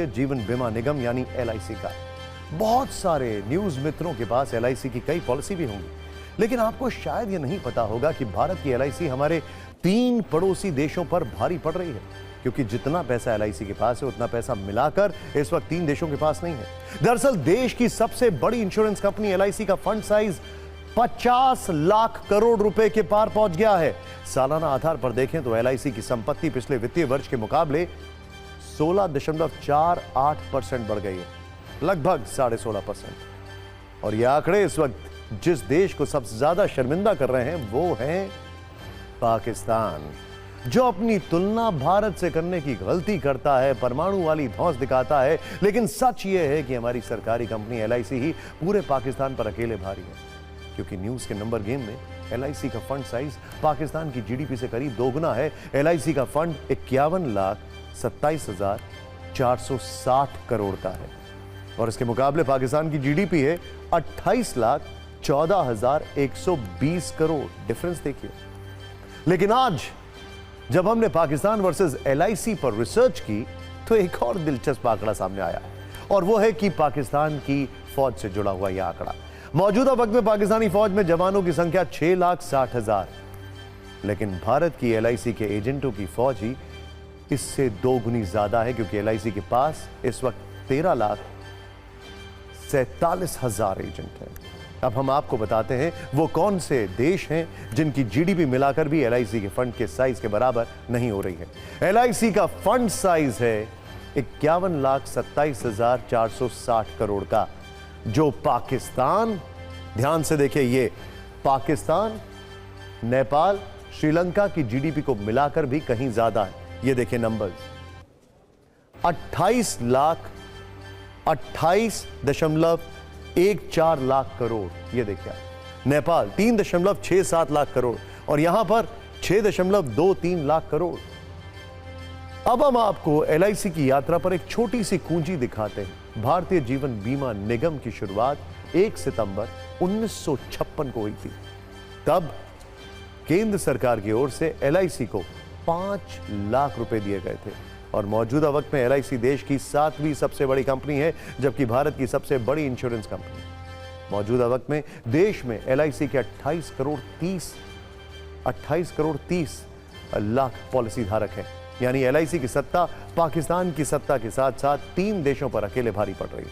जीवन बीमा निगम यानी एलआईसी का। बहुत सारे न्यूज मित्रों के पास एलआईसी की कई पॉलिसी भी होंगी, लेकिन आपको शायद यह नहीं पता होगा कि भारत की एलआईसी हमारे 3 पड़ोसी देशों पर भारी पड़ रही है, क्योंकि जितना पैसा एलआईसी के पास है उतना पैसा मिलाकर इस वक्त 3 देशों के पास नहीं है। दरअसल देश की सबसे बड़ी इंश्योरेंस कंपनी एलआईसी का फंड साइज 50 लाख करोड़ रुपए के पार पहुंच गया है। सालाना आधार पर देखें तो एलआईसी की संपत्ति पिछले वित्तीय वर्ष के मुकाबले 16.48% बढ़ गई है, लगभग 16.5%। और यह आंकड़े इस वक्त जिस देश को सबसे ज्यादा शर्मिंदा कर रहे हैं वो है पाकिस्तान, जो अपनी तुलना भारत से करने की गलती करता है, परमाणु वाली धौंस दिखाता है। लेकिन सच यह है कि हमारी सरकारी कंपनी एलआईसी ही पूरे पाकिस्तान पर अकेले भारी है, क्योंकि न्यूज के नंबर गेम में एलआईसी का फंड साइज पाकिस्तान की जीडीपी से करीब दोगुना है। एलआईसी का फंड 51,27,460 करोड़ का है और इसके मुकाबले पाकिस्तान की जीडीपी है 28,14,120 करोड़। डिफरेंस देखिए। लेकिन आज जब हमने पाकिस्तान वर्सेस एलआईसी पर रिसर्च की तो एक और दिलचस्प आंकड़ा सामने आया, और वो है कि पाकिस्तान की फौज से जुड़ा हुआ यह आंकड़ा। मौजूदा वक्त में पाकिस्तानी फौज में जवानों की संख्या 6,60,000, लेकिन भारत की एलआईसी के एजेंटों की फौज ही इससे 2 गुनी ज्यादा है, क्योंकि एलआईसी के पास इस वक्त 13,47,000 एजेंट हैं। अब हम आपको बताते हैं वो कौन से देश हैं जिनकी जीडीपी मिलाकर भी एलआईसी के फंड के साइज के बराबर नहीं हो रही है। एलआईसी का फंड साइज है 51,27,460 करोड़ का, जो पाकिस्तान, ध्यान से देखिए, ये पाकिस्तान, नेपाल, श्रीलंका की जीडीपी को मिलाकर भी कहीं ज्यादा है। ये देखिए नंबर्स, 28.14 लाख करोड़, ये देखिए। नेपाल 3.67 लाख करोड़ और यहां पर 6.23 लाख करोड़। अब हम आपको एलआईसी की यात्रा पर एक छोटी सी कुंजी दिखाते हैं। भारतीय जीवन बीमा निगम की शुरुआत 1 सितंबर 1956 को हुई थी। तब केंद्र सरकार की ओर से एलआईसी को 5 लाख रुपए दिए गए थे और मौजूदा वक्त में एलआईसी देश की 7वीं सबसे बड़ी कंपनी है, जबकि भारत की सबसे बड़ी इंश्योरेंस कंपनी। मौजूदा वक्त में देश में एलआईसी के 28 करोड़ 30 लाख पॉलिसी धारक हैं। यानी एलआईसी की सत्ता पाकिस्तान की सत्ता के साथ साथ 3 देशों पर अकेले भारी पड़ रही है।